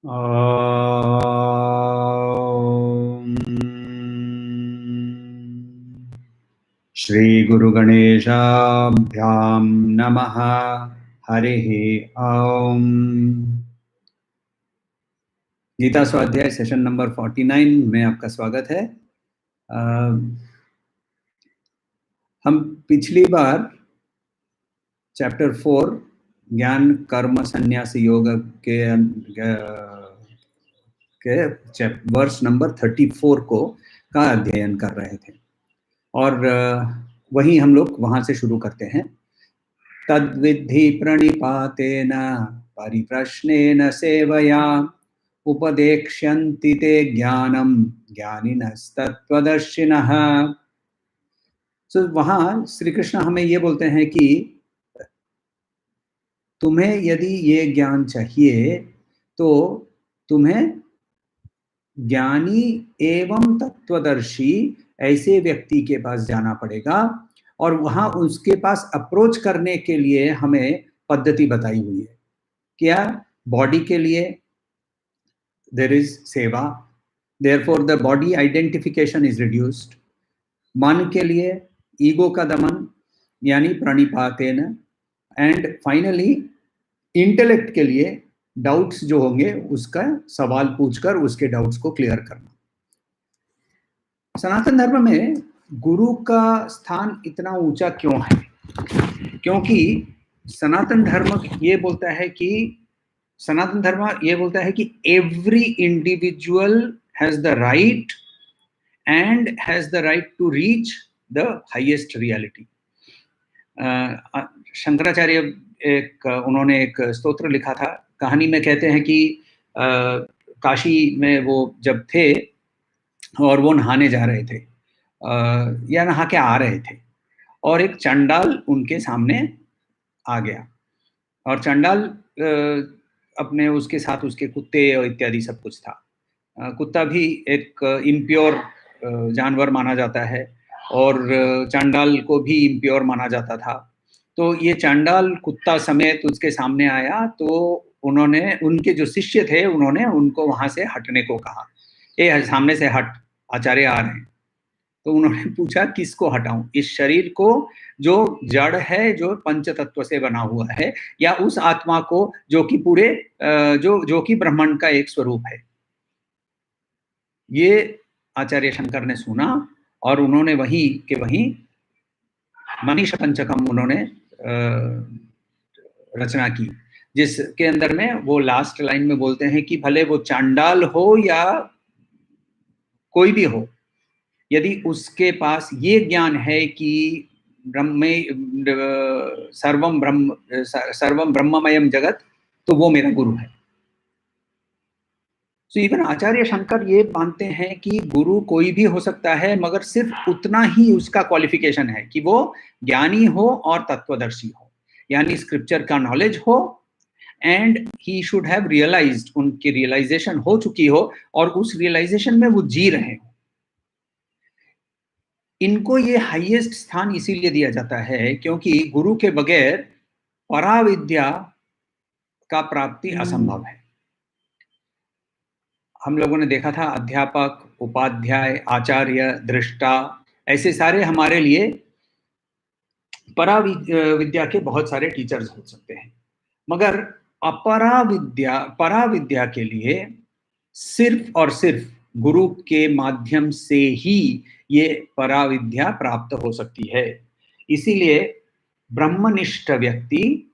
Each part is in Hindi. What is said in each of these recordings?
ॐ श्रीगुरुगणेशाभ्यां नमः। हरिः ॐ। गीता स्वाध्याय सेशन नंबर 49 में आपका स्वागत है। हम पिछली बार चैप्टर 4 ज्ञान कर्म संन्यास योग के वर्ष नंबर 34 का अध्ययन कर रहे थे और वही हम लोग वहां से शुरू करते हैं। तद्विद्धि प्रणिपातेन परिप्रश्नेन सेवया उपदेक्ष्यन्ति ते ज्ञानम ज्ञानिनस्तत्त्वदर्शिनः। तो वहां श्री कृष्ण हमें ये बोलते हैं कि तुम्हें यदि ये ज्ञान चाहिए तो तुम्हें ज्ञानी एवं तत्वदर्शी ऐसे व्यक्ति के पास जाना पड़ेगा और वहां उसके पास अप्रोच करने के लिए हमें पद्धति बताई हुई है। क्या? बॉडी के लिए देयर इज सेवा, therefore the body identification is reduced. मन के लिए ईगो का दमन यानी प्रणिपातेन, एंड फाइनली इंटेलेक्ट के लिए डाउट्स जो होंगे उसका सवाल पूछकर उसके डाउट्स को क्लियर करना। सनातन धर्म में गुरु का स्थान इतना ऊंचा क्यों है? क्योंकि सनातन धर्म ये बोलता है कि every individual has the right to reach the highest reality. Shankaracharya उन्होंने एक स्तोत्र लिखा था। कहानी में कहते हैं कि काशी में वो जब थे और वो नहाने जा रहे थे या नहा के आ रहे थे और एक चंडाल उनके सामने आ गया और चंडाल अपने उसके साथ उसके कुत्ते और इत्यादि सब कुछ था। कुत्ता भी एक इम्प्योर जानवर माना जाता है और चंडाल को भी इम्प्योर माना जाता था। तो ये चंडाल कुत्ता समेत उसके सामने आया तो उन्होंने, उनके जो शिष्य थे, उन्होंने उनको वहां से हटने को कहा। ये सामने से हट, आचार्य आ रहे हैं। तो उन्होंने पूछा किसको हटाऊं, इस शरीर को जो जड़ है, जो पंच तत्व से बना हुआ है, या उस आत्मा को जो कि पूरे जो कि ब्रह्मांड का एक स्वरूप है। ये आचार्य शंकर ने सुना और उन्होंने वहीं के वहीं मनीष पंचकम उन्होंने रचना की, जिसके अंदर में वो लास्ट लाइन में बोलते हैं कि भले वो चांडाल हो या कोई भी हो, यदि उसके पास ये ज्ञान है कि सर्वम ब्रह्ममयम जगत, तो वो मेरा गुरु है। तो इवन आचार्य शंकर ये मानते हैं कि गुरु कोई भी हो सकता है, मगर सिर्फ उतना ही उसका क्वालिफिकेशन है कि वो ज्ञानी हो और तत्वदर्शी हो, यानी स्क्रिप्चर का नॉलेज हो and he should have realised, उनकी रियलाइजेशन हो चुकी हो और उस रियलाइजेशन में वो जी रहे हो। इनको ये हाईएस्ट स्थान इसीलिए दिया जाता है क्योंकि गुरु के बगैर पराविद्या का प्राप्ति असंभव है। हम लोगों ने देखा था अध्यापक, उपाध्याय, आचार्य, दृष्टा, ऐसे सारे हमारे लिए पराविद्या के बहुत सारे टीचर्स हो सकते हैं, मगर पराविद्या के लिए सिर्फ और सिर्फ गुरु के माध्यम से ही ये पराविद्या प्राप्त हो सकती है। इसीलिए ब्रह्मनिष्ठ व्यक्ति,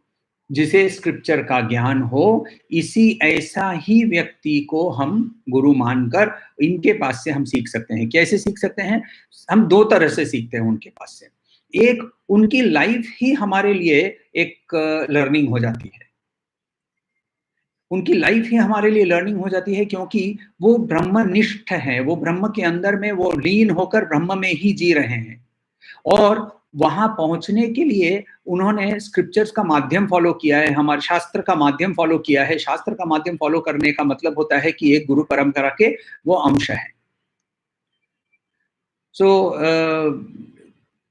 जिसे स्क्रिप्चर का ज्ञान हो, इसी ऐसा ही व्यक्ति को हम गुरु मानकर इनके पास से हम सीख सकते हैं। कैसे सीख सकते हैं? हम दो तरह से सीखते हैं उनके पास से। एक, उनकी लाइफ ही हमारे लिए एक लर्निंग हो जाती है। उनकी लाइफ ही हमारे लिए लर्निंग हो जाती है क्योंकि वो ब्रह्मनिष्ठ है, वो ब्रह्म के अंदर में वो लीन होकर ब्रह्म में ही जी रहे हैं और वहां पहुंचने के लिए उन्होंने स्क्रिप्चर्स का माध्यम फॉलो किया है, हमारे शास्त्र का माध्यम फॉलो किया है। शास्त्र का माध्यम फॉलो करने का मतलब होता है कि एक गुरु परंपरा के वो अंश है।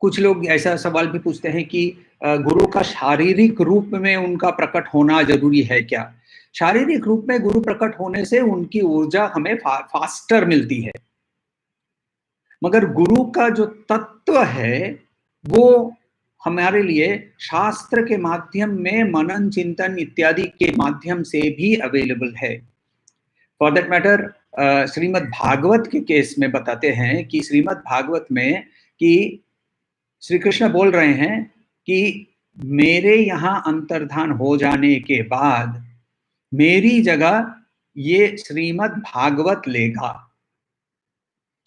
कुछ लोग ऐसा सवाल भी पूछते हैं कि गुरु का शारीरिक रूप में उनका प्रकट होना जरूरी है क्या? शारीरिक रूप में गुरु प्रकट होने से उनकी ऊर्जा हमें फास्टर मिलती है, मगर गुरु का जो तत्व है वो हमारे लिए शास्त्र के माध्यम में, मनन चिंतन इत्यादि के माध्यम से भी अवेलेबल है। For that matter Shrimad Bhagwat के केस में बताते हैं कि श्रीमद् भागवत में कि श्री कृष्ण बोल रहे हैं कि मेरे यहाँ अंतर्धान हो जाने के बाद मेरी जगह ये श्रीमद् भागवत लेगा।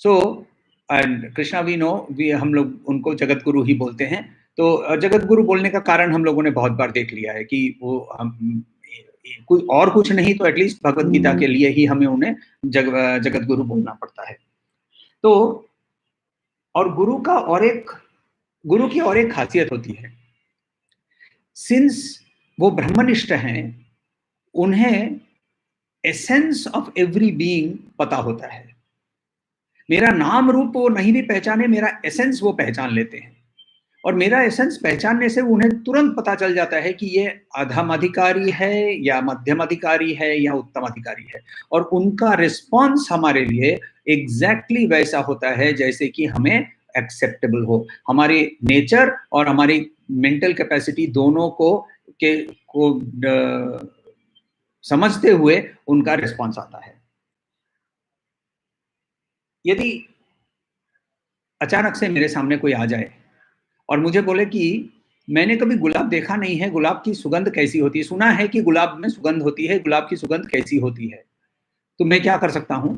So and Krishna we know, हम लोग उनको जगत गुरु ही बोलते हैं। तो जगत गुरु बोलने का कारण हम लोगों ने बहुत बार देख लिया है कि वो हम कोई और कुछ नहीं तो एटलीस्ट भगवत गीता के लिए ही हमें उन्हें जगत गुरु बोलना पड़ता है। तो और गुरु की और एक खासियत होती है, सिंस वो ब्रह्मनिष्ठ हैं, उन्हें एसेंस ऑफ एवरी बीइंग पता होता है। मेरा नाम रूप वो नहीं भी पहचाने, मेरा एसेंस वो पहचान लेते हैं, और मेरा एसेंस पहचानने से उन्हें तुरंत पता चल जाता है कि ये अधम अधिकारी है या मध्यम अधिकारी है या उत्तम अधिकारी है, और उनका रिस्पॉन्स हमारे लिए एग्जैक्टली वैसा होता है जैसे कि हमें एक्सेप्टेबल हो। हमारे नेचर और हमारी मेंटल कैपेसिटी दोनों को समझते हुए उनका रिस्पॉन्स आता है। यदि अचानक से मेरे सामने कोई आ जाए और मुझे बोले कि मैंने कभी गुलाब देखा नहीं है, गुलाब की सुगंध कैसी होती है, सुना है कि गुलाब में सुगंध होती है, गुलाब की सुगंध कैसी होती है, तो मैं क्या कर सकता हूँ?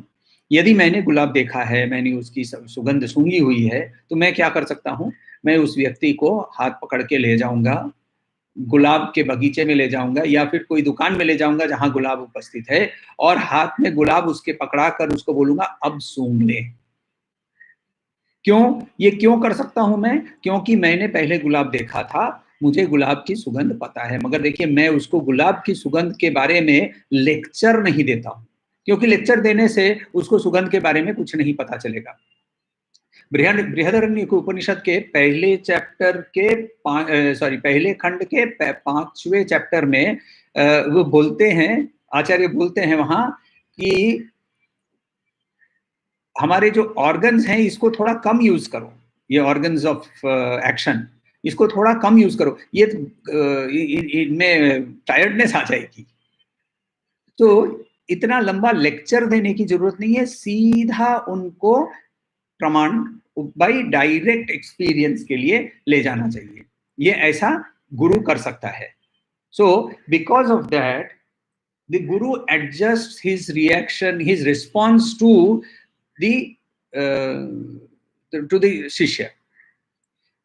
यदि मैंने गुलाब देखा है, मैंने उसकी सुगंध सूंघी हुई है, तो मैं क्या कर सकता हूँ? मैं उस व्यक्ति को हाथ पकड़ के ले जाऊंगा, गुलाब के बगीचे में ले जाऊंगा या फिर कोई दुकान में ले जाऊंगा जहां गुलाब उपस्थित है, और हाथ में गुलाब उसके पकड़ा कर उसको बोलूंगा अब सूंघ ले। क्यों कर सकता हूं मैं? क्योंकि मैंने पहले गुलाब देखा था, मुझे गुलाब की सुगंध पता है। मगर देखिए, मैं उसको गुलाब की सुगंध के बारे में लेक्चर नहीं देता हूं, क्योंकि लेक्चर देने से उसको सुगंध के बारे में कुछ नहीं पता चलेगा। बृहदारण्यक उपनिषद के पहले चैप्टर के पहले खंड के 5वें चैप्टर में वो बोलते हैं, आचार्य बोलते हैं वहां कि हमारे जो ऑर्गन्स हैं इसको थोड़ा कम यूज करो, ये ऑर्गन्स ऑफ एक्शन, इसको थोड़ा कम यूज करो, ये इनमें टायर्डनेस आ जाएगी। तो इतना लंबा लेक्चर देने की जरूरत नहीं है, सीधा उनको प्रमाण बाई डायरेक्ट एक्सपीरियंस के लिए ले जाना चाहिए। ये ऐसा गुरु कर सकता है। So because of that the guru adjust his reaction, his response to the shishya.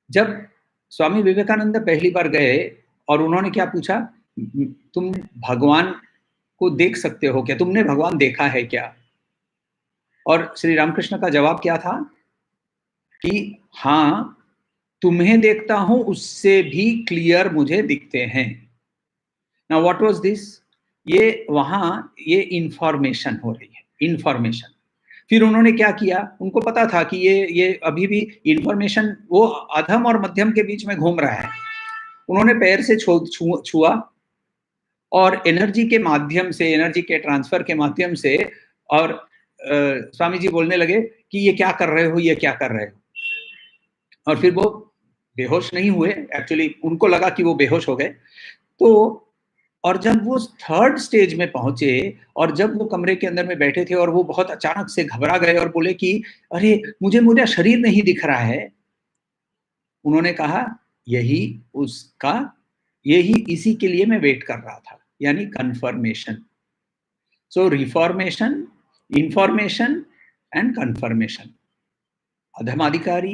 जब स्वामी विवेकानंद पहली बार गए और उन्होंने क्या पूछा, तुम भगवान को देख सकते हो क्या, तुमने भगवान देखा है क्या? और श्री रामकृष्ण का जवाब क्या था कि हाँ, तुम्हें देखता हूं, उससे भी क्लियर मुझे दिखते हैं। Now what was this? ये वहां ये इंफॉर्मेशन हो रही है, इंफॉर्मेशन। फिर उन्होंने क्या किया, उनको पता था कि ये अभी भी इंफॉर्मेशन वो अधम और मध्यम के बीच में घूम रहा है। उन्होंने पैर से छुआ और एनर्जी के माध्यम से, एनर्जी के ट्रांसफर के माध्यम से, और स्वामी जी बोलने लगे कि ये क्या कर रहे हो, ये क्या कर रहे हो। और फिर वो बेहोश नहीं हुए, एक्चुअली उनको लगा कि वो बेहोश हो गए। तो और जब वो थर्ड स्टेज में पहुंचे और जब वो कमरे के अंदर में बैठे थे और वो बहुत अचानक से घबरा गए और बोले कि अरे मुझे मेरा शरीर नहीं दिख रहा है, उन्होंने कहा यही इसी के लिए मैं वेट कर रहा था, यानी confirmation. So reformation, information and confirmation. अधमाधिकारी,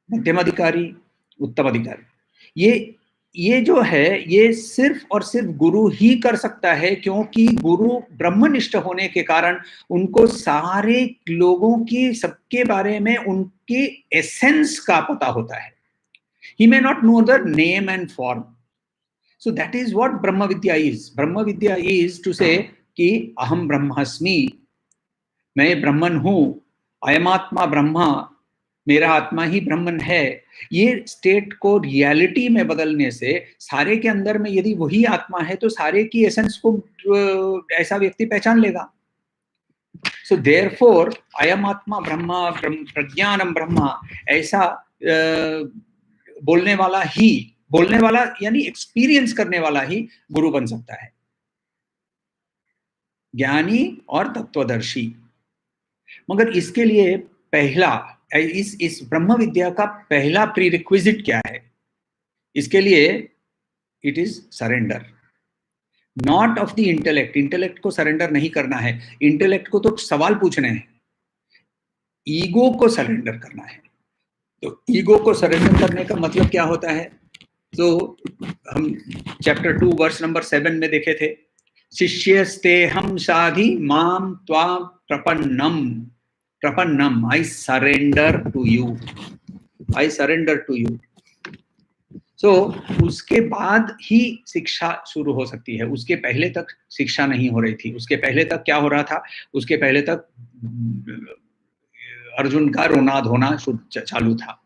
मध्यमाधिकारी, उत्तम अधिकारी, ये जो है ये सिर्फ और सिर्फ गुरु ही कर सकता है, क्योंकि गुरु ब्रह्मनिष्ठ होने के कारण उनको सारे लोगों की, सबके बारे में उनके एसेंस का पता होता है। He may not know the name and form. So that is what Brahma Vidya is. Brahma Vidya is to say कि अहम ब्रह्मास्मि, मैं ब्रह्मन हूं, अयमात्मा ब्रह्मा, मेरा आत्मा ही ब्रह्मन है, ये स्टेट को रियलिटी में बदलने से सारे के अंदर में यदि वही आत्मा है तो सारे की एसेंस को ऐसा व्यक्ति पहचान लेगा। सो देयरफॉर अयम आत्मा ब्रह्मा प्रज्ञानम ब्रह्मा, ऐसा बोलने वाला यानी एक्सपीरियंस करने वाला ही गुरु बन सकता है, ज्ञानी और तत्वदर्शी। मगर इसके लिए पहला इस ब्रह्म विद्या का पहला प्री रिक्विजिट क्या है? इसके लिए it is surrender, not of the intellect. Intellect को सरेंडर नहीं करना है, इंटेलेक्ट को तो सवाल पूछने हैं, ईगो को सरेंडर करना है। तो ईगो को सरेंडर करने का मतलब क्या होता है? तो हम चैप्टर 2 वर्स नंबर 7 में देखे थे, शिष्यस्ते हम साधि माम त्वाम प्रपन्नम, I surrender to you, I surrender to you. So उसके बाद ही शिक्षा शुरू हो सकती है, उसके पहले तक शिक्षा नहीं हो रही थी। उसके पहले तक क्या हो रहा था? उसके पहले तक अर्जुन का रोना धोना चालू था।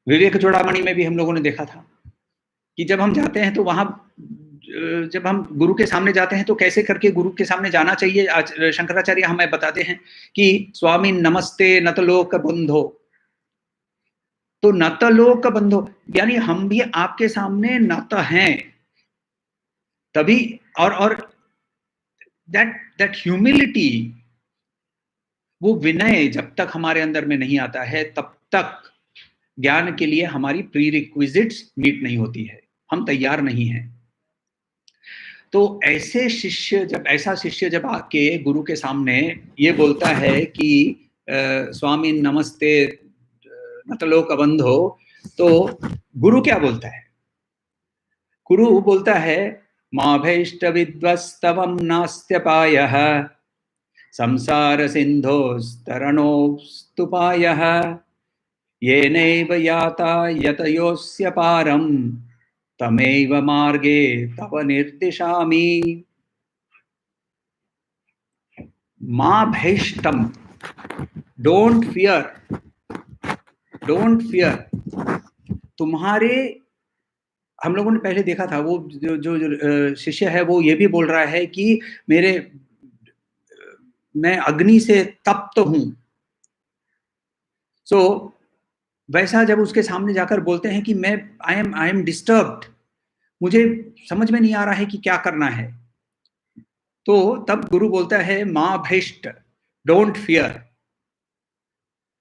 विवेक चूड़ामणि में भी हम लोगों ने देखा था कि जब हम जाते हैं तो वहां, जब हम गुरु के सामने जाते हैं तो कैसे करके गुरु के सामने जाना चाहिए। आज शंकराचार्य हमें बताते हैं कि स्वामी नमस्ते नतलोक बंधो, तो नतलोक बंधो यानी हम भी आपके सामने नत हैं तभी। और दैट ह्यूमिलिटी, वो विनय जब तक हमारे अंदर में नहीं आता है तब तक ज्ञान के लिए हमारी प्री रिक्विजिट्स मीट नहीं होती है, हम तैयार नहीं हैं। तो ऐसे शिष्य ऐसा शिष्य जब आके गुरु के सामने ये बोलता है कि स्वामी नमस्ते नतलोक बंधो, तो गुरु क्या बोलता है? गुरु बोलता है माभैष्ट विद्वस्तवम नास्त्यपायः संसार सिन्धोस्तरणोस्तुपायः येनैव याता यतयोऽस्य पारं तमेव मार्गे तव निर्दिशामि। मां भैष्टम, डोंट फियर, डोंट फियर। तुम्हारे, हम लोगों ने पहले देखा था वो जो शिष्य है वो ये भी बोल रहा है कि मैं अग्नि से तप्त हूं। सो वैसा जब उसके सामने जाकर बोलते हैं कि मैं आई एम डिस्टर्ब्ड, मुझे समझ में नहीं आ रहा है कि क्या करना है, तो तब गुरु बोलता है मां भैष्ट, डोंट फियर,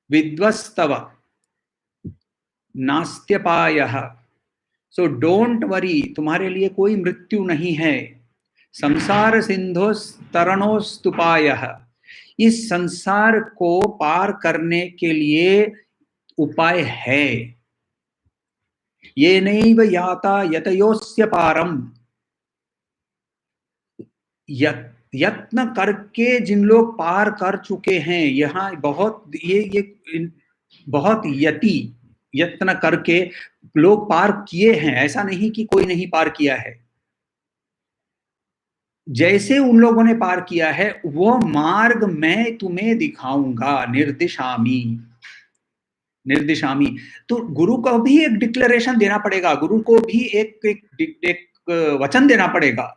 विद्वस्तव नास्त्यपायः, सो डोंट वरी, तुम्हारे लिए कोई मृत्यु नहीं है। संसार सिंधोस्तरणोस्तुपायः, इस संसार को पार करने के लिए उपाय है। ये नैव याता यतयोस्य पारम, यत्न करके जिन लोग पार कर चुके हैं, यहाँ बहुत ये बहुत यत्न करके लोग पार किए हैं, ऐसा नहीं कि कोई नहीं पार किया है। जैसे उन लोगों ने पार किया है वो मार्ग मैं तुम्हें दिखाऊंगा, निर्दिशामी, निर्दिशामी। तो गुरु को भी एक डिक्लेरेशन देना पड़ेगा, गुरु को भी एक वचन देना पड़ेगा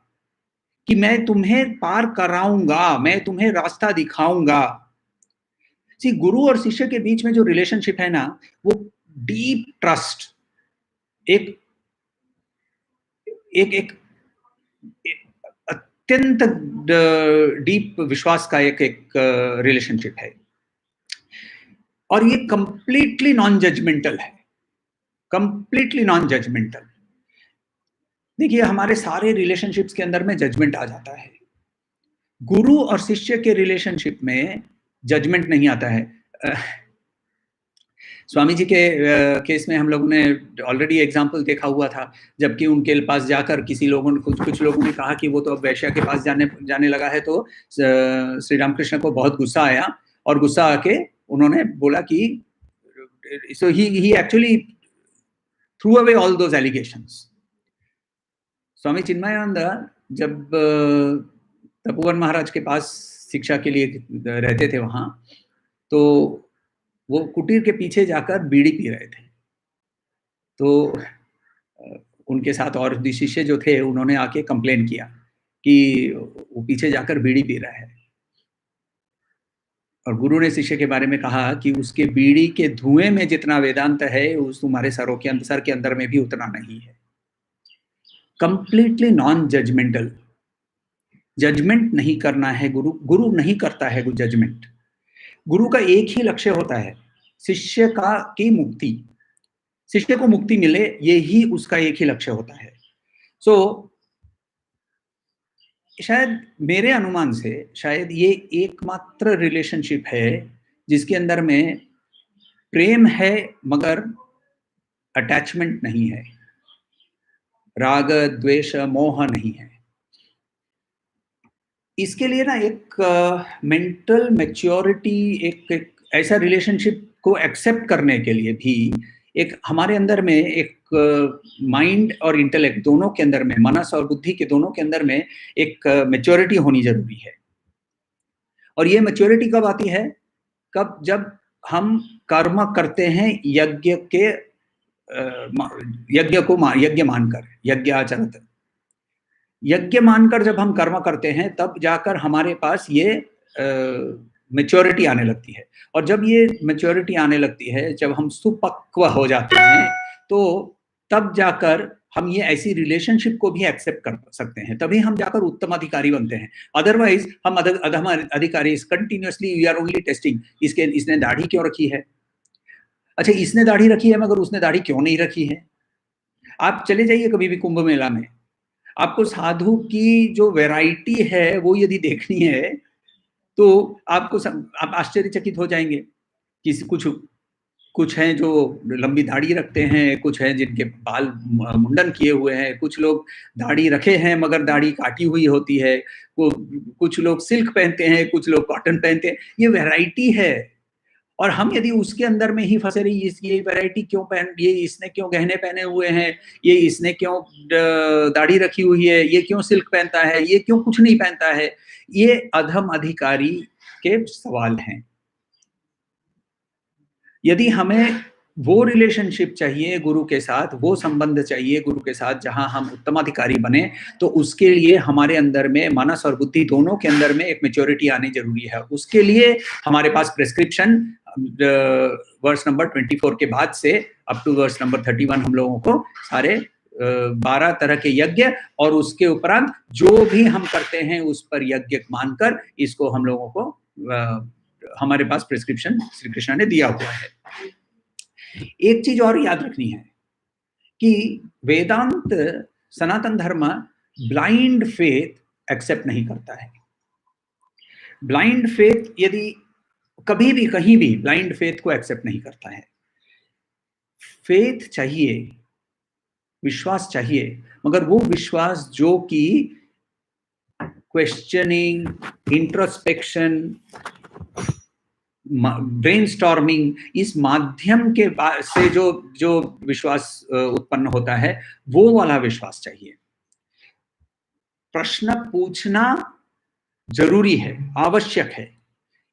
कि मैं तुम्हें पार कराऊंगा, मैं तुम्हें रास्ता दिखाऊंगा। सी, गुरु और शिष्य के बीच में जो रिलेशनशिप है ना, वो डीप ट्रस्ट, एक एक एक, अत्यंत डीप विश्वास का एक रिलेशनशिप है, और ये कंप्लीटली नॉन जजमेंटल है, कंप्लीटली नॉन जजमेंटल। देखिए हमारे सारे रिलेशनशिप्स के अंदर में जजमेंट आ जाता है, गुरु और शिष्य के रिलेशनशिप में जजमेंट नहीं आता है। स्वामी जी के केस में हम लोगों ने ऑलरेडी एग्जाम्पल देखा हुआ था, जबकि उनके पास जाकर किसी लोगों ने कुछ लोगों ने कहा कि वो तो अब वैश्या के पास जाने लगा है, तो श्री रामकृष्ण को बहुत गुस्सा आया, और गुस्सा आके उन्होंने बोला कि so he actually threw away all those allegations. Swami Chinmayananda जब तपोवन महाराज के पास शिक्षा के लिए रहते थे वहां, तो वो कुटीर के पीछे जाकर बीड़ी पी रहे थे। तो उनके साथ और भी शिष्य जो थे उन्होंने आके कंप्लेन किया कि वो पीछे जाकर बीड़ी पी रहा है। और गुरु ने शिष्य के बारे में कहा कि उसके बीड़ी के धुएं में जितना वेदांत है उस तुम्हारे सर के अंदर में भी उतना नहीं है। कंप्लीटली नॉन जजमेंटल, जजमेंट नहीं करना है। गुरु नहीं करता है जजमेंट। गुरु का एक ही लक्ष्य होता है, शिष्य की मुक्ति, शिष्य को मुक्ति मिले, यही उसका एक ही लक्ष्य होता है। शायद मेरे अनुमान से शायद ये एकमात्र रिलेशनशिप है जिसके अंदर में प्रेम है मगर अटैचमेंट नहीं है, राग द्वेष मोह नहीं है। इसके लिए ना एक मेंटल मैच्योरिटी, एक ऐसा रिलेशनशिप को एक्सेप्ट करने के लिए भी एक हमारे अंदर में एक माइंड और इंटेलेक्ट दोनों के अंदर में, मनस और बुद्धि के दोनों के अंदर में एक मैच्योरिटी होनी जरूरी है। और ये मैच्योरिटी कब आती है? जब हम कर्म करते हैं यज्ञ मानकर, यज्ञ आचरत, यज्ञ मानकर जब हम कर्म करते हैं तब जाकर हमारे पास ये मैच्योरिटी आने लगती है। और जब ये मैच्योरिटी आने लगती है, जब हम सुपक्व हो जाते हैं, तो तब जाकर हम ये ऐसी रिलेशनशिप को भी एक्सेप्ट कर सकते हैं, तभी हम जाकर उत्तम अधिकारी बनते हैं। अदरवाइज हम अधम अधिकारी continuously we are only testing, इसने दाढ़ी क्यों रखी है, अच्छा इसने दाढ़ी रखी है मगर उसने दाढ़ी क्यों नहीं रखी है। आप चले जाइए कभी भी कुंभ मेला में, आपको साधु की जो वैरायटी है वो यदि देखनी है तो आप आश्चर्यचकित हो जाएंगे। कुछ हैं जो लंबी दाढ़ी रखते हैं, कुछ हैं जिनके बाल मुंडन किए हुए हैं, कुछ लोग दाढ़ी रखे हैं मगर दाढ़ी काटी हुई होती है, कुछ लोग सिल्क पहनते हैं, कुछ लोग कॉटन पहनते हैं। ये वैरायटी है और हम यदि उसके अंदर में ही फंसे रही, ये वैरायटी क्यों ये इसने क्यों गहने पहने हुए हैं, ये इसने क्यों दाढ़ी रखी हुई है, ये क्यों सिल्क पहनता है, ये क्यों कुछ नहीं पहनता है, ये अधम अधिकारी के सवाल हैं। यदि हमें वो रिलेशनशिप चाहिए गुरु के साथ, वो संबंध चाहिए गुरु के साथ जहां हम उत्तमाधिकारी बने, तो उसके लिए हमारे अंदर में मनस और बुद्धि दोनों के अंदर में एक मैच्योरिटी आनी जरूरी है। उसके लिए हमारे पास प्रेस्क्रिप्शन वर्स नंबर 24 के बाद से अप टू वर्स नंबर 31 हम लोगों को सारे 12 तरह के यज्ञ और उसके उपरांत जो भी हम करते हैं उस पर यज्ञ मानकर इसको हम लोगों को हमारे पास प्रिस्क्रिप्शन श्री कृष्ण ने दिया हुआ है। एक चीज और याद रखनी है कि वेदांत सनातन धर्म ब्लाइंड फेथ एक्सेप्ट नहीं करता है। ब्लाइंड फेथ यदि कभी भी कहीं भी ब्लाइंड फेथ को एक्सेप्ट नहीं करता है। फेथ चाहिए, विश्वास चाहिए, मगर वो विश्वास जो कि क्वेश्चनिंग, इंट्रोस्पेक्शन, ब्रेनस्टॉर्मिंग, इस माध्यम के से जो विश्वास उत्पन्न होता है वो वाला विश्वास चाहिए। प्रश्न पूछना जरूरी है, आवश्यक है,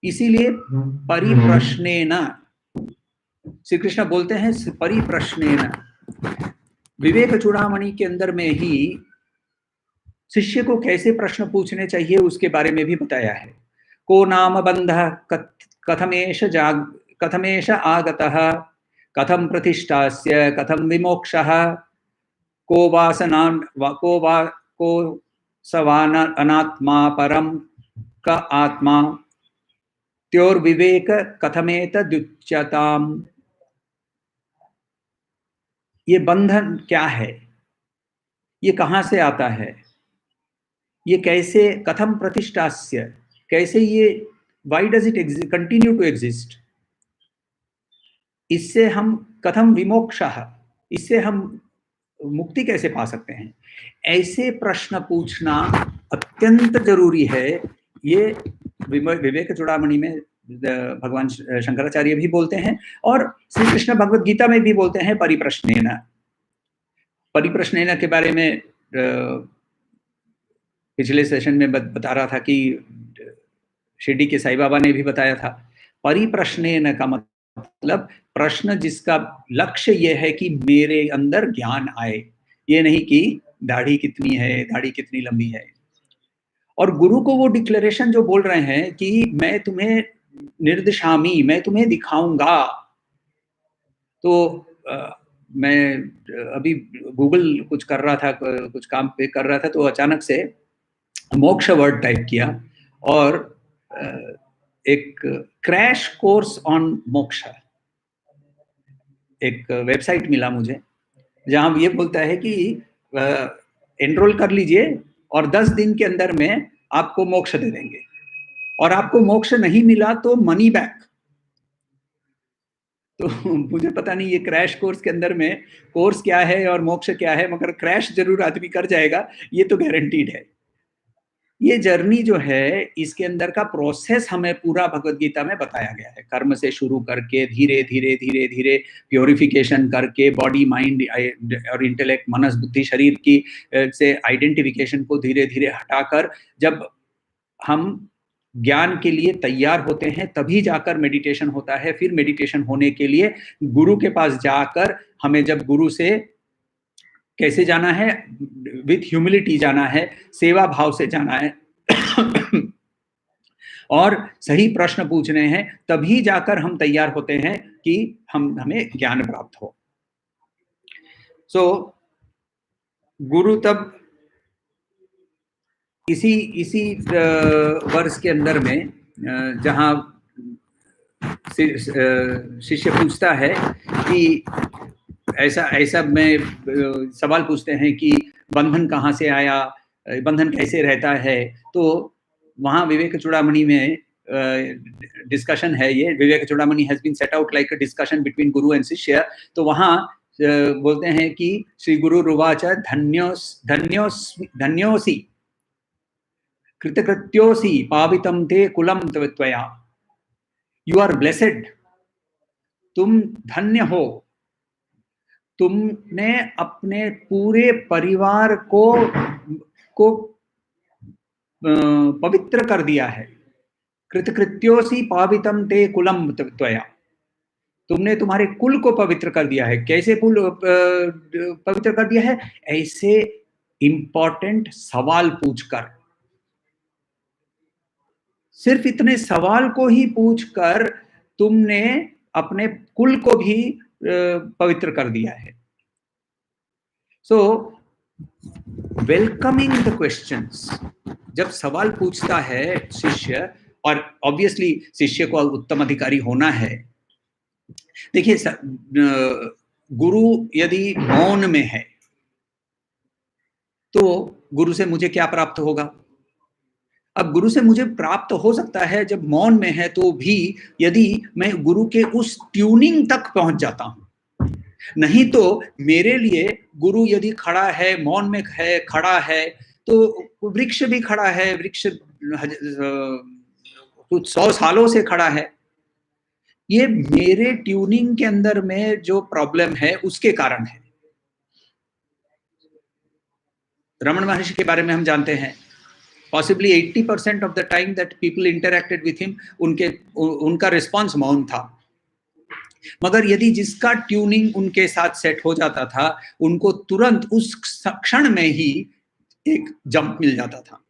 इसीलिए परिप्रश्नेन, श्री कृष्ण बोलते हैं परिप्रश्नेन। विवेक चूड़ामणि के अंदर में ही शिष्य को कैसे प्रश्न पूछने चाहिए उसके बारे में भी बताया है। को नाम बंधः कथमेश आगतः, कथम प्रतिष्ठास्य, कथम विमोक्षः, को सवान अनात्मा परम क आत्मा, त्योर्विवेक कथमेतदुच्यताम्। ये बंधन क्या है, ये कहाँ से आता है, ये कैसे, कथम प्रतिष्ठास्य, कैसे ये, why does it continue to exist, इससे हम कथम विमोक्षः, इससे हम मुक्ति कैसे पा सकते हैं। ऐसे प्रश्न पूछना अत्यंत जरूरी है। ये विवेक चूड़ामणि में भगवान शंकराचार्य भी बोलते हैं और श्री कृष्ण भगवद गीता में भी बोलते हैं परिप्रश्नेन। परिप्रश्नेन के बारे में पिछले सेशन में बता रहा था कि शिरडी के साईं बाबा ने भी बताया था। परिप्रश्नेन का मतलब प्रश्न जिसका लक्ष्य ये है कि मेरे अंदर ज्ञान आए, ये नहीं कि दाढ़ी कितनी है, दाढ़ी कितनी लंबी है। और गुरु को वो डिक्लेरेशन जो बोल रहे हैं कि मैं तुम्हें निर्दिशामी, मैं तुम्हें दिखाऊँगा। तो मैं अभी गूगल कुछ कर रहा था, कुछ काम पे कर रहा था, तो अचानक से मोक्ष वर्ड टाइप किया और अ, एक क्रैश कोर्स ऑन मोक्ष एक वेबसाइट मिला मुझे, जहाँ ये बोलता है कि एनरोल कर लीजिए और 10 दिन के अंदर में आपको मोक्ष दे देंगे, और आपको मोक्ष नहीं मिला तो मनी बैक। तो मुझे पता नहीं ये क्रैश कोर्स के अंदर में कोर्स क्या है और मोक्ष क्या है, मगर क्रैश जरूर आदमी कर जाएगा, ये तो गारंटीड है। ये जर्नी जो है, इसके अंदर का प्रोसेस हमें पूरा भगवत गीता में बताया गया है। कर्म से शुरू करके धीरे धीरे धीरे धीरे प्योरिफिकेशन करके बॉडी माइंड और इंटेलेक्ट, मनस बुद्धि शरीर की से आइडेंटिफिकेशन को धीरे धीरे हटाकर जब हम ज्ञान के लिए तैयार होते हैं, तभी जाकर मेडिटेशन होता है। फिर मेडिटेशन होने के लिए गुरु के पास जाकर हमें, जब गुरु से कैसे जाना है, विथ ह्यूमिलिटी जाना है, सेवा भाव से जाना है और सही प्रश्न पूछने हैं, तभी जाकर हम तैयार होते हैं कि हमें ज्ञान प्राप्त हो। सो गुरु तब इसी वर्ष के अंदर में जहाँ शिष्य पूछता है कि ऐसा मैं सवाल पूछते हैं कि बंधन कहाँ से आया, बंधन कैसे रहता है, तो वहाँ विवेक चूड़ामणि में डिस्कशन है। ये Viveka Chudamani has been set out like a discussion between guru and shishya. तो वहाँ बोलते हैं कि श्री गुरु रुवाच धन्योसी कृतकृत्योसी पावितम ते कुलम त्वया, यू आर ब्लेसेड, तुम धन्य हो, तुमने अपने पूरे परिवार को पवित्र कर दिया है। कृतकृत्योसी पावितम ते कुलम त्वया, तुमने तुम्हारे कुल को पवित्र कर दिया है। कैसे कुल पवित्र कर दिया है? ऐसे इंपॉर्टेंट सवाल पूछकर, सिर्फ इतने सवाल को ही पूछकर तुमने अपने कुल को भी पवित्र कर दिया है। सो वेलकमिंग द क्वेश्चंस, जब सवाल पूछता है शिष्य, और ऑब्वियसली शिष्य को उत्तम अधिकारी होना है। देखिए, गुरु यदि मौन में है तो गुरु से मुझे क्या प्राप्त होगा? अब गुरु से मुझे प्राप्त हो सकता है जब मौन में है, तो भी यदि मैं गुरु के उस ट्यूनिंग तक पहुंच जाता हूं। नहीं तो मेरे लिए गुरु यदि खड़ा है, मौन में है, खड़ा है, तो वृक्ष भी खड़ा है, वृक्ष कुछ 100 सालों से खड़ा है। ये मेरे ट्यूनिंग के अंदर में जो प्रॉब्लम है उसके कारण है। रमन महर्षि के बारे में हम जानते हैं, possibly 80% of the time that people interacted with him, उनका रिस्पॉन्स मौन था। मगर यदि जिसका ट्यूनिंग उनके साथ सेट हो जाता था, उनको तुरंत उस क्षण में ही एक जंप मिल जाता था।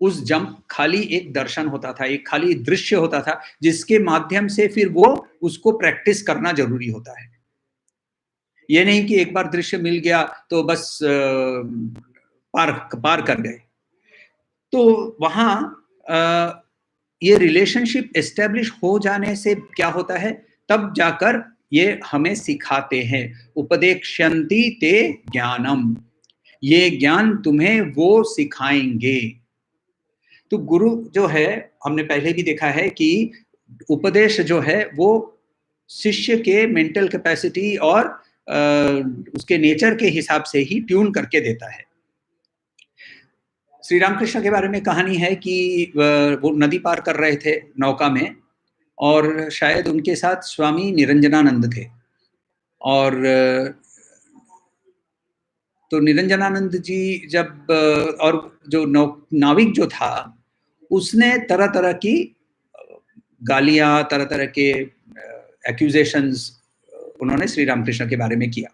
उस जंप खाली एक दर्शन होता था, एक खाली दृश्य होता था, जिसके माध्यम से फिर वो उसको प्रैक्टिस करना जरूरी होता है। ये नहीं कि एक बार दृश्य मिल गया तो बस पार कर गए। तो वहाँ ये रिलेशनशिप एस्टेब्लिश हो जाने से क्या होता है, तब जाकर ये हमें सिखाते हैं, उपदेक्ष्यन्ति ते ज्ञानम, ये ज्ञान तुम्हें वो सिखाएंगे। तो गुरु जो है, हमने पहले भी देखा है कि उपदेश जो है वो शिष्य के मेंटल कैपेसिटी और उसके नेचर के हिसाब से ही ट्यून करके देता है। श्री रामकृष्ण के बारे में कहानी है कि वो नदी पार कर रहे थे नौका में, और शायद उनके साथ स्वामी निरंजनानंद थे। और तो निरंजनानंद जी जब और जो नाविक जो था, उसने तरह तरह की गालियां, तरह तरह के एक्यूजेशंस उन्होंने श्री रामकृष्ण के बारे में किया।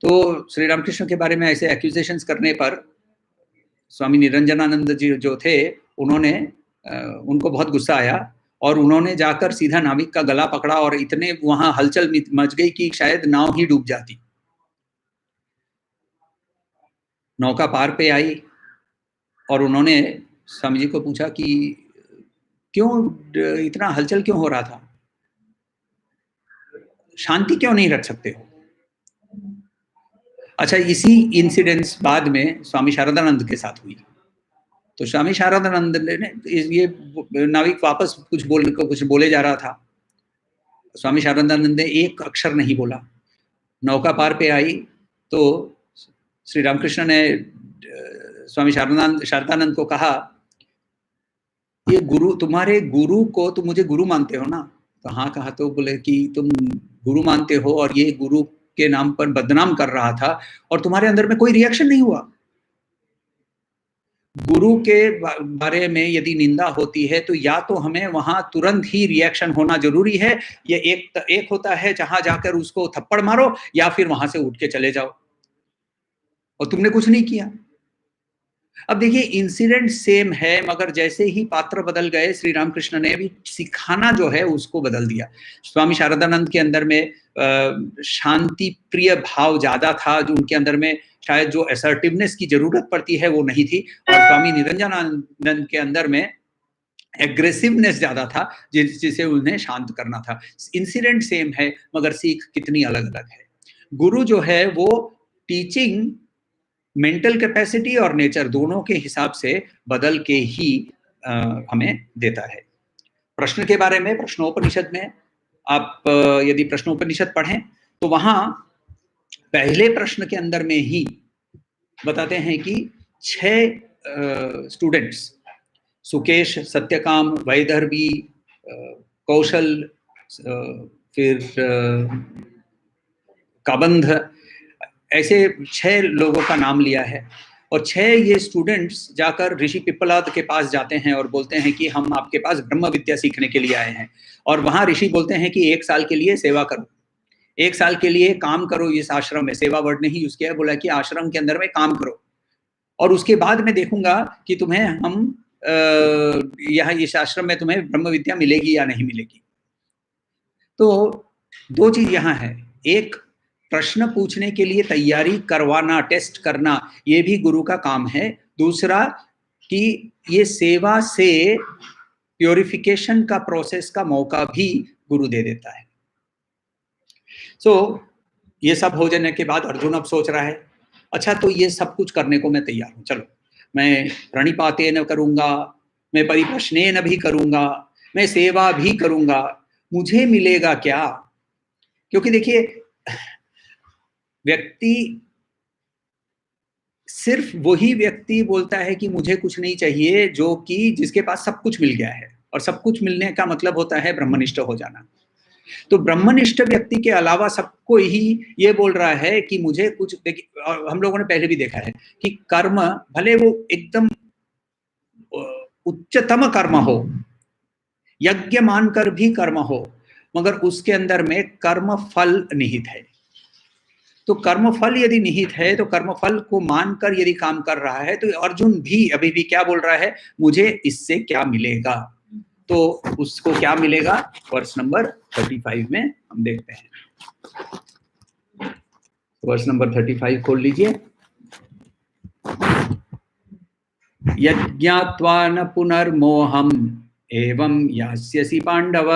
तो श्री रामकृष्ण के बारे में ऐसे एक्यूजेशंस करने पर स्वामी निरंजनानंद जी जो थे, उन्होंने उनको बहुत गुस्सा आया और उन्होंने जाकर सीधा नाविक का गला पकड़ा और इतने वहां हलचल मच गई कि शायद नाव ही डूब जाती। नौका पार पे आई और उन्होंने स्वामी जी को पूछा कि क्यों इतना हलचल क्यों हो रहा था, शांति क्यों नहीं रख सकते हो। अच्छा, इसी इंसिडेंट्स बाद में स्वामी शारदानंद के साथ हुई। तो स्वामी शारदानंद ने ये नाविक वापस कुछ बोले जा रहा था, स्वामी शारदानंद ने एक अक्षर नहीं बोला। नौका पार पे आई तो श्री रामकृष्ण ने स्वामी शारदानंद को कहा, ये गुरु, तुम्हारे गुरु को तुम मुझे गुरु मानते हो ना? तो हाँ कहा। तो बोले कि तुम गुरु मानते हो और ये गुरु के नाम पर बदनाम कर रहा था और तुम्हारे अंदर में कोई रिएक्शन नहीं हुआ। गुरु के बारे में यदि निंदा होती है तो या तो हमें वहां तुरंत ही रिएक्शन होना जरूरी है, ये एक होता है जहां जाकर उसको थप्पड़ मारो या फिर वहां से उठ के चले जाओ, और तुमने कुछ नहीं किया। अब देखिए, इंसिडेंट सेम है, मगर जैसे ही पात्र बदल गए, श्री रामकृष्ण ने भी सिखाना जो है उसको बदल दिया। स्वामी शारदानंद के अंदर में शांति प्रिय भाव ज्यादा था, जो उनके अंदर में शायद जो असर्टिवनेस की जरूरत पड़ती है वो नहीं थी, और स्वामी निरंजनानंद के अंदर में एग्रेसिवनेस ज्यादा था, जिसे उन्हें शांत करना था। इंसिडेंट सेम है मगर सीख कितनी अलग अलग है। गुरु जो है वो टीचिंग मेंटल कैपेसिटी और नेचर दोनों के हिसाब से बदल के ही हमें देता है। प्रश्न के बारे में, प्रश्नोपनिषद में आप यदि प्रश्नोपनिषद पढ़ें तो वहां पहले प्रश्न के अंदर में ही बताते हैं कि 6 स्टूडेंट्स, सुकेश, सत्यकाम, वैदर्भी, कौशल, फिर काबंध, ऐसे 6 लोगों का नाम लिया है। और 6 ये स्टूडेंट्स जाकर ऋषि पिप्पलाद के पास जाते हैं और बोलते हैं कि हम आपके पास ब्रह्म विद्या सीखने के लिए आए हैं। और वहां ऋषि बोलते हैं कि 1 साल के लिए सेवा करो, 1 साल के लिए काम करो इस आश्रम में। सेवा वर्ड नहीं यूज किया है, बोला कि आश्रम के अंदर में काम करो, और उसके बाद मैं देखूंगा कि तुम्हें हम यहाँ इस आश्रम में तुम्हें ब्रह्म विद्या मिलेगी या नहीं मिलेगी। तो 2 चीज यहाँ है, एक प्रश्न पूछने के लिए तैयारी करवाना, टेस्ट करना, ये भी गुरु का काम है। दूसरा कि ये सेवा से प्योरिफिकेशन का प्रोसेस का मौका भी गुरु दे देता है। ये सब हो जाने के बाद अर्जुन अब सोच रहा है, अच्छा तो ये सब कुछ करने को मैं तैयार हूँ, चलो मैं प्रणिपातेन करूंगा, मैं परिप्रश्नेन भी करूंगा, मैं सेवा भी करूंगा, मुझे मिलेगा क्या? क्योंकि देखिए, व्यक्ति, सिर्फ वही व्यक्ति बोलता है कि मुझे कुछ नहीं चाहिए जो कि जिसके पास सब कुछ मिल गया है, और सब कुछ मिलने का मतलब होता है ब्रह्मनिष्ठ हो जाना। तो ब्रह्मनिष्ठ व्यक्ति के अलावा सबको ही ये बोल रहा है कि मुझे कुछ, देखिए, और हम लोगों ने पहले भी देखा है कि कर्म भले वो एकदम उच्चतम कर्म हो, यज्ञ मानकर भी कर्म हो, मगर उसके अंदर में कर्म फल निहित है। तो कर्म फल यदि निहित है तो कर्म फल को मानकर यदि काम कर रहा है, तो अर्जुन भी अभी भी क्या बोल रहा है, मुझे इससे क्या मिलेगा? तो उसको क्या मिलेगा, वर्स नंबर 35 में हम देखते हैं। वर्स नंबर 35 खोल लीजिए। यज्ञात्वा न पुनर्मोहम एवं यास्यसि पांडव,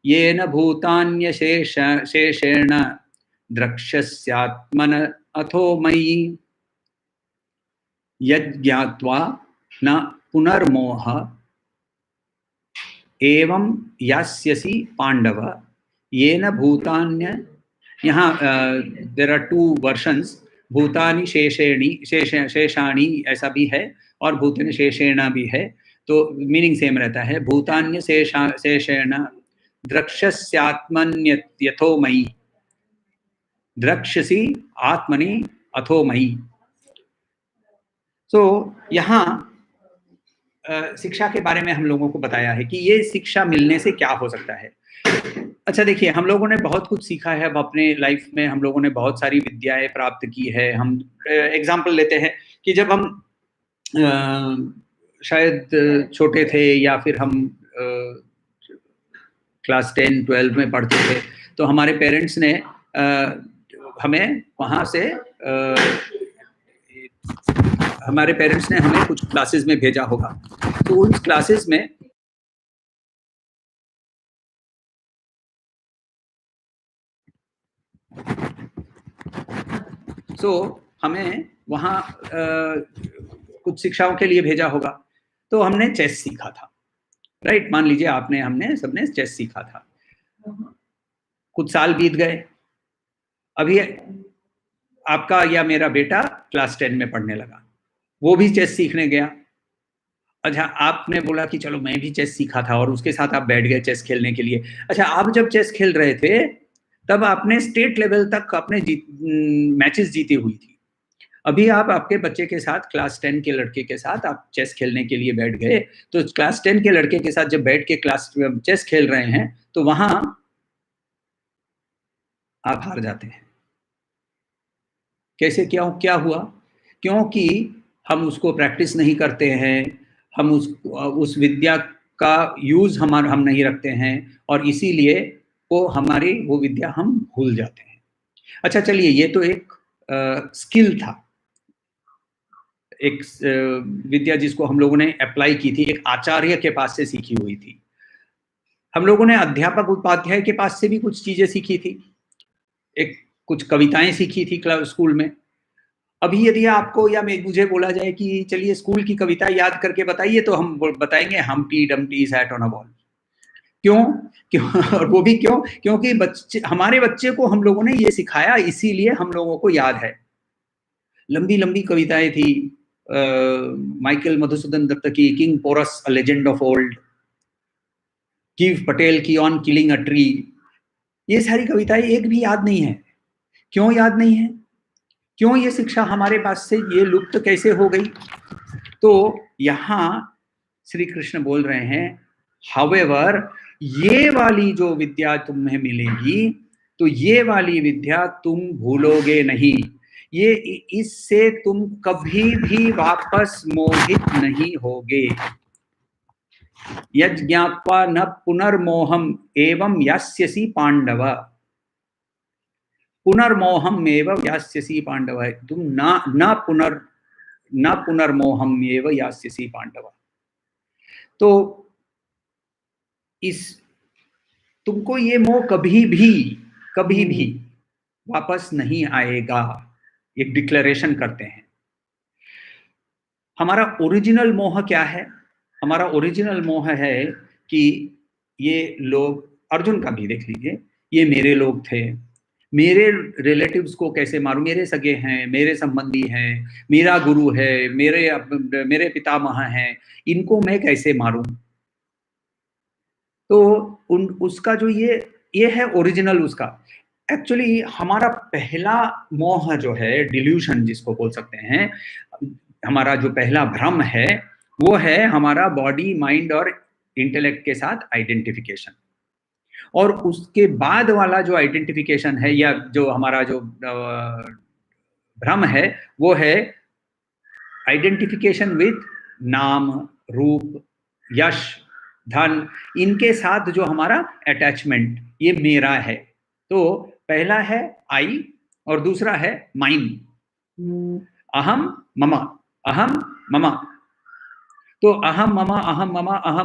येन भूतान्यशेषेण द्रक्ष्यस्यात्मन अथो मयि। यज्ञात्वा न पुनर्मोह एवं यास्यसि पांडव, येन भूतान्य, यहाँ देर आर 2 वर्शंस, भूतानि शेषाणी ऐसा भी है और भूतानि शेषेण भी है, तो मीनिंग सेम रहता है। भूतान्य शेषेण द्रक्ष्यस्यात्मन्यथो मयि, द्रक्ष्यसि आत्मनि अथो मयि। तो यहाँ शिक्षा के बारे में हम लोगों को बताया है कि ये शिक्षा मिलने से क्या हो सकता है। अच्छा देखिए, हम लोगों ने बहुत कुछ सीखा है अब अपने लाइफ में, हम लोगों ने बहुत सारी विद्याएँ प्राप्त की है। हम एग्ज़ाम्पल लेते हैं कि जब हम शायद छोटे थे या फिर हम अ, क्लास 10-12 में पढ़ते थे, तो हमारे पेरेंट्स ने हमें वहाँ से हमारे पेरेंट्स ने हमें कुछ क्लासेस में भेजा होगा। तो उन क्लासेस में हमें वहाँ कुछ शिक्षाओं के लिए भेजा होगा। तो हमने चेस सीखा था, राइट? मान लीजिए हमने सबने चेस सीखा था। कुछ साल बीत गए, अभी आपका या मेरा बेटा क्लास 10 में पढ़ने लगा, वो भी चेस सीखने गया। अच्छा, आपने बोला कि चलो मैं भी चेस सीखा था और उसके साथ आप बैठ गए चेस खेलने के लिए। अच्छा, आप जब चेस खेल रहे थे, तब आपने स्टेट लेवल तक अपने मैचेस जीती हुई थी। अभी आप आपके बच्चे के साथ क्लास 10 के लड़के के साथ आप चेस खेलने के लिए बैठ गए, तो क्लास 10 के लड़के के साथ जब बैठ के चेस खेल रहे हैं, तो वहाँ आप हार जाते हैं। कैसे क्या हुआ? क्योंकि हम उसको प्रैक्टिस नहीं करते हैं, हम उस विद्या का यूज़ हम नहीं रखते हैं और इसीलिए वो विद्या हम भूल जाते हैं। अच्छा चलिए, ये तो एक स्किल था, एक विद्या जिसको हम लोगों ने अप्लाई की थी, एक आचार्य के पास से सीखी हुई थी। हम लोगों ने अध्यापक उपाध्याय के पास से भी कुछ चीज़ें सीखी थी, एक कुछ कविताएँ सीखी थी स्कूल में। अभी यदि आपको या मुझे बोला जाए कि चलिए स्कूल की कविता याद करके बताइए, तो हम बताएँगे Humpty Dumpty sat on a wall. क्यों? क्यों? और वो भी क्यों? क्योंकि हमारे बच्चे को हम लोगों ने ये सिखाया, इसीलिए हम लोगों को याद है। लंबी-लंबी कविताएँ थी, माइकल मधुसूदन दत्त की king Porus a legend of old, कीव पटेल की ऑन किलिंग अ ट्री। ये सारी कविताएँ एक भी याद नहीं है। क्यों याद नहीं है? क्यों ये शिक्षा हमारे पास से ये लुप्त कैसे हो गई? तो यहाँ श्री कृष्ण बोल रहे हैं, हाउएवर ये वाली जो विद्या तुम्हें मिलेगी, तो ये वाली विद्या तुम भूलोगे नहीं। ये इससे तुम कभी भी वापस मोहित नहीं होगे। यज्ञात्वा न पुनर्मोहम एवं यास्यसि पांडव। पुनर्मोहम एवं यास्यसि पांडव, तुम न पुनर्मोहम एवं यास्यसि पांडव। तो इस तुमको ये मोह कभी भी वापस नहीं आएगा, एक डिक्लेरेशन करते हैं। हमारा ओरिजिनल मोह क्या है? हमारा ओरिजिनल मोह है कि ये लोग, अर्जुन का भी देख लीजिए, ये मेरे लोग थे, मेरे रिलेटिव्स को कैसे मारूं, मेरे सगे हैं, मेरे संबंधी हैं, मेरा गुरु है, मेरे पितामह हैं, इनको मैं कैसे मारूं? तो उसका जो ये है ओरिजिनल उसका। एक्चुअली हमारा पहला मोह जो है, डिल्यूशन जिसको बोल सकते हैं, हमारा जो पहला भ्रम है, वो है हमारा बॉडी, माइंड और इंटेलेक्ट के साथ आइडेंटिफिकेशन। और उसके बाद वाला जो आइडेंटिफिकेशन है या जो हमारा जो भ्रम है, वो है आइडेंटिफिकेशन विद नाम, रूप, यश, धन, इनके साथ जो हमारा अटैचमेंट, ये मेरा है। तो पहला है आई और दूसरा है माइन, अहम ममा, अहम ममा। तो अहम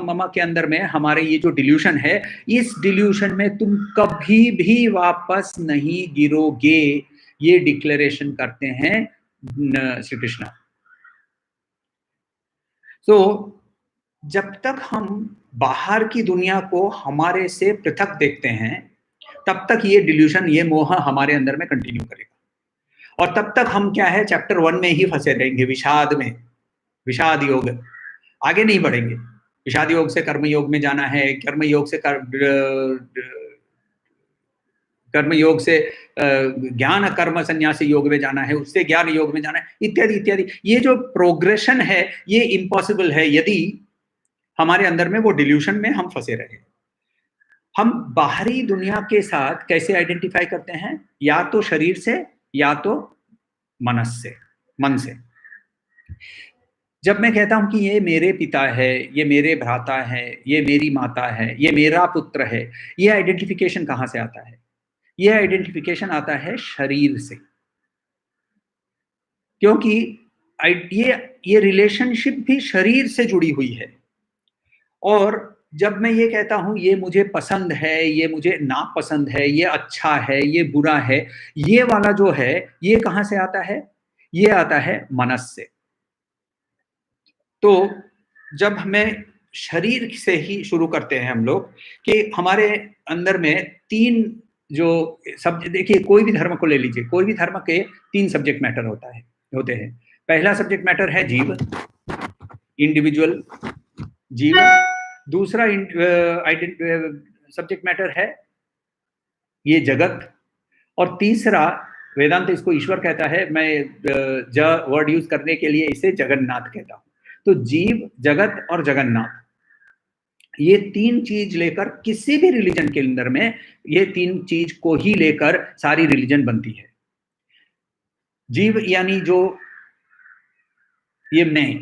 ममा के अंदर में हमारे ये जो डिल्यूशन है, इस डिल्यूशन में तुम कभी भी वापस नहीं गिरोगे, ये डिक्लेरेशन करते हैं श्री कृष्ण। तो जब तक हम बाहर की दुनिया को हमारे से पृथक देखते हैं, तब तक ये डिल्यूशन, ये मोह हमारे अंदर में कंटिन्यू करेगा और तब तक हम क्या है, चैप्टर 1 में ही फंसे रहेंगे, विषाद में, विषाद योग, आगे नहीं बढ़ेंगे। विषाद योग से कर्म योग में जाना है, कर्म योग से कर्म योग से ज्ञान कर्म संन्यासी योग में जाना है, उससे ज्ञान योग में जाना है, इत्यादि इत्यादि। ये जो प्रोग्रेशन है, ये इम्पॉसिबल है यदि हमारे अंदर में वो डिल्यूशन में हम फंसे रहे। हम बाहरी दुनिया के साथ कैसे आइडेंटिफाई करते हैं? या तो शरीर से या तो मनस से, मन से। जब मैं कहता हूं कि ये मेरे पिता है, ये मेरे भ्राता है, ये मेरी माता है, ये मेरा पुत्र है, ये आइडेंटिफिकेशन कहां से आता है? ये आइडेंटिफिकेशन आता है शरीर से। क्योंकि ये रिलेशनशिप भी शरीर से जुड़ी हुई है। और जब मैं ये कहता हूं ये मुझे पसंद है, ये मुझे नापसंद है, ये अच्छा है, ये बुरा है, ये वाला जो है, ये कहां से आता है? ये आता है मनस से। तो जब हमें शरीर से ही शुरू करते हैं हम लोग कि हमारे अंदर में 3 जो सब देखिए कोई भी धर्म को ले लीजिए, कोई भी धर्म के 3 सब्जेक्ट मैटर होते हैं। पहला सब्जेक्ट मैटर है जीव, इंडिविजुअल जीव। दूसरा सब्जेक्ट मैटर है ये जगत। और तीसरा वेदांत इसको ईश्वर कहता है, मैं ज वर्ड यूज करने के लिए इसे जगन्नाथ कहता हूं। तो जीव, जगत और जगन्नाथ, ये 3 चीज लेकर किसी भी रिलीजन के अंदर में ये 3 चीज को ही लेकर सारी रिलीजन बनती है। जीव यानी जो ये मैं,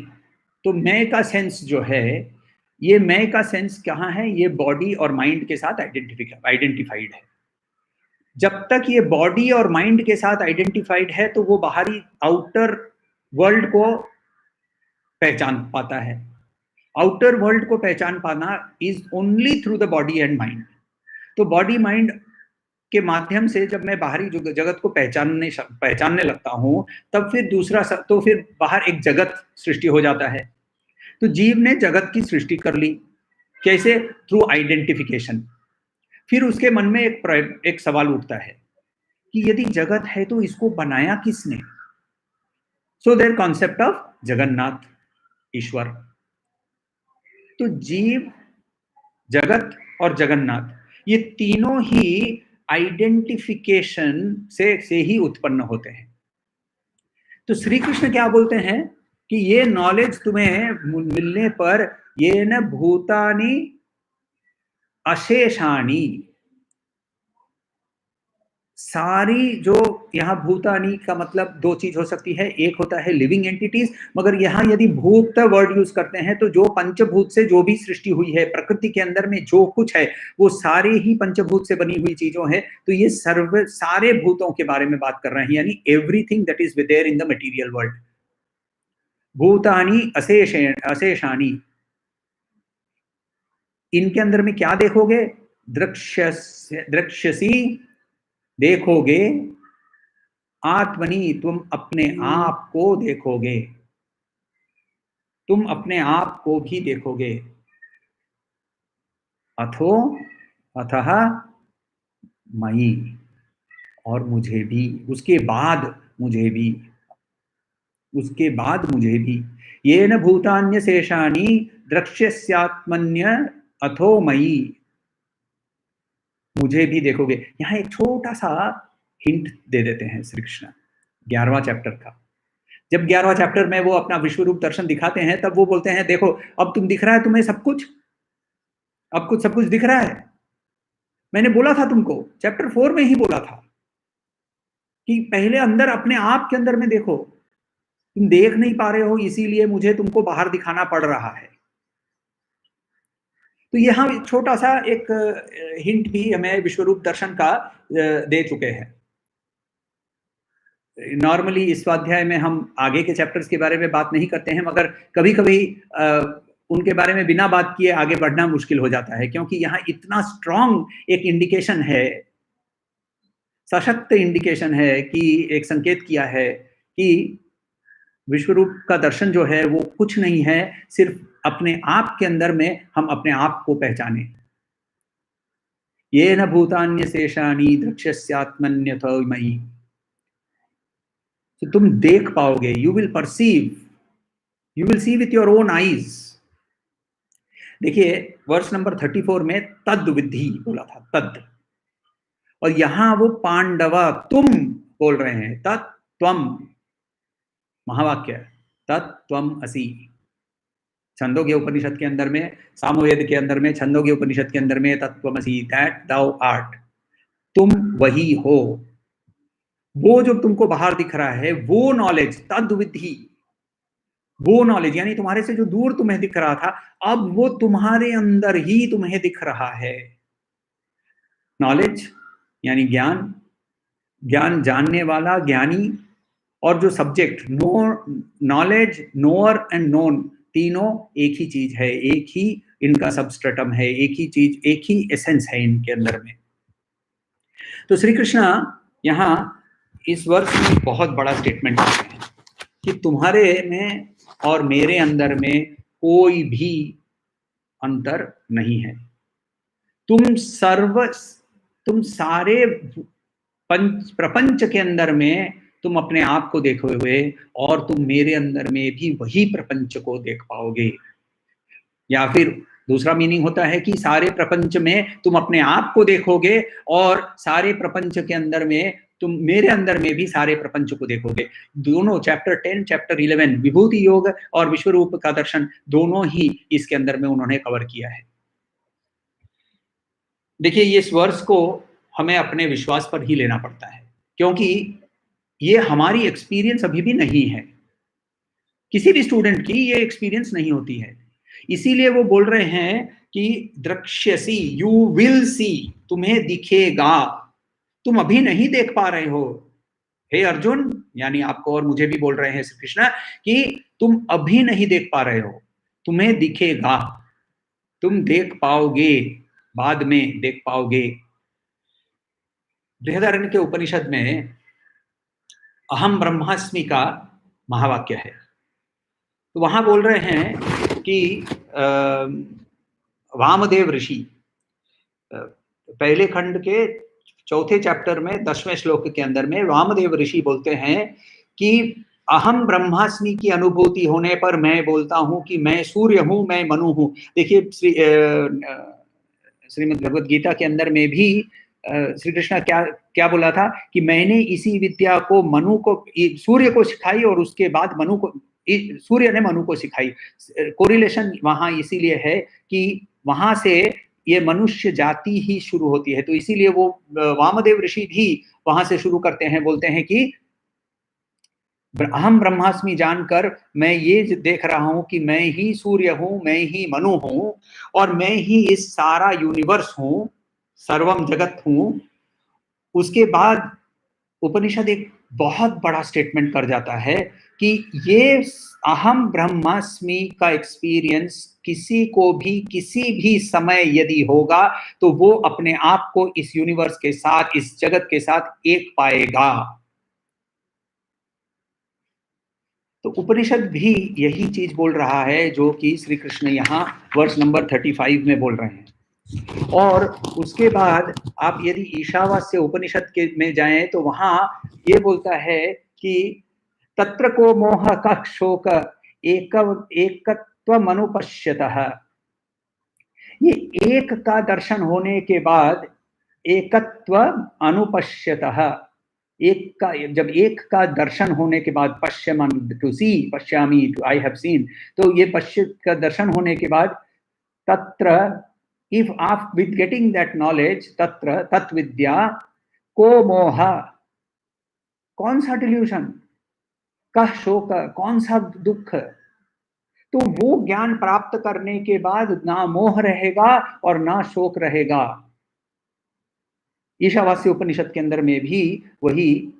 तो मैं का सेंस जो है, ये मैं का सेंस कहाँ है? ये बॉडी और माइंड के साथ आइडेंटिफाइड है। जब तक ये बॉडी और माइंड के साथ आइडेंटिफाइड है तो वो बाहरी आउटर वर्ल्ड को पहचान पाता है। आउटर वर्ल्ड को पहचान पाना is only through the body and mind. तो बॉडी माइंड के माध्यम से जब मैं बाहरी जगत को पहचानने लगता हूं, तब फिर तो फिर बाहर एक जगत सृष्टि हो जाता है। तो जीव ने जगत की सृष्टि कर ली। कैसे? Through identification. फिर उसके मन में एक सवाल उठता है कि यदि जगत है तो इसको बनाया किसने? So there concept of Jagannath, Ishwar. तो जीव, जगत और जगन्नाथ, ये तीनों ही आइडेंटिफिकेशन से ही उत्पन्न होते हैं। तो श्री कृष्ण क्या बोलते हैं कि ये नॉलेज तुम्हें मिलने पर ये न भूतानी अशेषाणी, सारी जो यहाँ भूतानी का मतलब 2 चीज हो सकती है। एक होता है लिविंग एंटिटीज, मगर यहाँ यदि भूत वर्ड यूज करते हैं तो जो पंचभूत से जो भी सृष्टि हुई है, प्रकृति के अंदर में जो कुछ है वो सारे ही पंचभूत से बनी हुई चीजों है। तो ये सारे भूतों के बारे में बात कर रहे हैं, यानी everything that is there in the material world. भूतानी अशेषाणी, इनके अंदर में क्या देखोगे? दृक्ष्यसी, देखोगे। आत्मनि, तुम अपने आप को देखोगे, तुम अपने आप को भी देखोगे। अथो अथः मयि, और मुझे भी, उसके बाद मुझे भी, उसके बाद मुझे भी। ये न भूतान्य शेषाणी द्रक्ष्यस्यात्मन्य अथो मयि, मुझे भी देखोगे। यहाँ एक छोटा सा हिंट दे देते हैं श्री कृष्ण 11वां चैप्टर का। जब 11वां चैप्टर में वो अपना विश्व रूप दर्शन दिखाते हैं, तब वो बोलते हैं देखो अब तुम दिख रहा है तुम्हें सब कुछ, अब कुछ सब कुछ दिख रहा है। मैंने बोला था तुमको, चैप्टर 4 में ही बोला था कि पहले अंदर अपने आप के अंदर में देखो। तुम देख नहीं पा रहे हो, इसीलिए मुझे तुमको बाहर दिखाना पड़ रहा है। तो यहाँ छोटा सा एक हिंट भी हमें विश्वरूप दर्शन का दे चुके हैं। नॉर्मली इस स्वाध्याय में हम आगे के चैप्टर्स के बारे में बात नहीं करते हैं, मगर कभी कभी उनके बारे में बिना बात किए आगे बढ़ना मुश्किल हो जाता है, क्योंकि यहाँ इतना स्ट्रॉन्ग एक इंडिकेशन है, सशक्त इंडिकेशन है कि एक संकेत किया है कि विश्वरूप का दर्शन जो है वो कुछ नहीं है, सिर्फ अपने आप के अंदर में हम अपने आप को पहचाने। ये न भूतान्य शेषाणी द्रक्ष्यस्यात्मन्यथो मयि, तो तुम देख पाओगे, you will perceive, you will see with your own eyes. देखिए वर्स नंबर 34 में तद विद्धि बोला था, तद, और यहां वो पांडवा तुम बोल रहे हैं, तत्त्वम, महावाक्य, तत्त्वम असि। छंदोग्य उपनिषद के अंदर में, सामवेद के अंदर में, छंदोग्य उपनिषद के अंदर में तत्त्वमसि, दैट दाउ आर्ट, तुम वही हो। वो जो तुमको बाहर दिख रहा है वो नॉलेज, तद्विद्धि, वो नॉलेज यानी तुम्हारे से जो दूर तुम्हें दिख रहा था, अब वो तुम्हारे अंदर ही तुम्हें दिख रहा है। नॉलेज यानी ज्ञान, ज्ञान जानने वाला, ज्ञानी, और जो subject, knowledge, knower and known, तीनों एक ही चीज है, एक ही इनका सबस्ट्रेटम है, एक ही चीज, एक ही एसेंस है इनके अंदर में। तो श्री कृष्ण यहाँ इस वर्ष में बहुत बड़ा स्टेटमेंट करते हैं कि तुम्हारे में और मेरे अंदर में कोई भी अंतर नहीं है। तुम सारे प्रपंच के अंदर में तुम अपने आप को देखोगे हुए और तुम मेरे अंदर में भी वही प्रपंच को देख पाओगे। या फिर दूसरा मीनिंग होता है कि सारे प्रपंच में तुम अपने आप को देखोगे और सारे प्रपंच के अंदर में तुम मेरे अंदर में भी सारे प्रपंच को देखोगे। दोनों चैप्टर 10, चैप्टर 11 विभूति योग और विश्वरूप का दर्शन, दोनों ही इसके अंदर में उन्होंने कवर किया है। देखिए, इस वर्ष को हमें अपने विश्वास पर ही लेना पड़ता है, क्योंकि ये हमारी एक्सपीरियंस अभी भी नहीं है। किसी भी स्टूडेंट की ये एक्सपीरियंस नहीं होती है। इसीलिए वो बोल रहे हैं कि द्रक्ष्यसि, यू विल सी, तुम्हें दिखेगा, तुम अभी नहीं देख पा रहे हो। हे अर्जुन, यानी आपको और मुझे भी बोल रहे हैं श्री कृष्ण कि तुम अभी नहीं देख पा रहे हो, तुम्हें दिखेगा, तुम देख पाओगे, बाद में देख पाओगे। बृहदारण्यक के उपनिषद में अहम ब्रह्मास्मि का महावाक्य है। तो वहां बोल रहे हैं कि वामदेव ऋषि पहले खंड के चौथे चैप्टर में 10वें श्लोक के अंदर में वामदेव ऋषि बोलते हैं कि अहम ब्रह्मास्मि की अनुभूति होने पर मैं बोलता हूं कि मैं सूर्य हूं, मैं मनु हूं। देखिए, श्रीमद् भगवद गीता के अंदर में भी श्री कृष्ण क्या क्या बोला था कि मैंने इसी विद्या को मनु को, सूर्य को सिखाई और उसके बाद मनु को, सूर्य ने मनु को सिखाई। कोरिलेशन वहां इसीलिए है कि वहां से ये मनुष्य जाति ही शुरू होती है। तो इसीलिए वो वामदेव ऋषि भी वहां से शुरू करते हैं, बोलते हैं कि अहम ब्रह्मास्मि जानकर मैं ये देख रहा हूं कि मैं ही सूर्य हूं, मैं ही मनु हूं और मैं ही इस सारा यूनिवर्स हूं, सर्वम जगत हूं। उसके बाद उपनिषद एक बहुत बड़ा स्टेटमेंट कर जाता है कि ये अहम ब्रह्मास्मि का एक्सपीरियंस किसी को भी किसी भी समय यदि होगा तो वो अपने आप को इस यूनिवर्स के साथ, इस जगत के साथ एक पाएगा। तो उपनिषद भी यही चीज बोल रहा है जो कि श्री कृष्ण यहाँ वर्ष नंबर 35 में बोल रहे हैं। और उसके बाद आप यदि ईशावास्य उपनिषद के में जाएं तो वहां ये बोलता है कि तत्र को मोह कः शोक एकत्वम् अनुपश्यतः। ये एक का दर्शन होने के बाद एकत्व अनुपश्यतः, एक का, जब एक का दर्शन होने के बाद, पश्यमन टू सी, पश्यामी टू आई हैव सीन, तो ये पश्य का दर्शन होने के बाद तत्र, if after with getting that knowledge, तत्र तत्विद्या को मोह, कौन सा डिल्यूशन, कः शोक, कौन सा दुख। तो वो ज्ञान प्राप्त करने के बाद ना मोह रहेगा और ना शोक रहेगा। ईशावास्य उपनिषद के अंदर में भी वही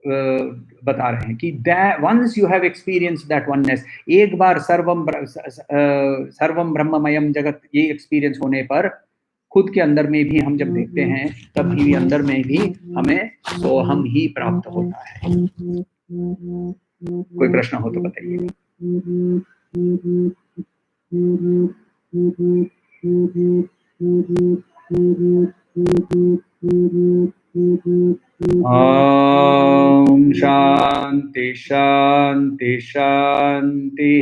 बता रहे हैं कि once you have experience that oneness, एक बार सर्वम ब्रह्ममयम जगत ये एक्सपीरियंस होने पर खुद के अंदर में भी हम जब देखते हैं तब भी अंदर में भी हमें सोहम ही प्राप्त होता है। कोई प्रश्न हो तो बताइए। ओम शांति शांति शांति।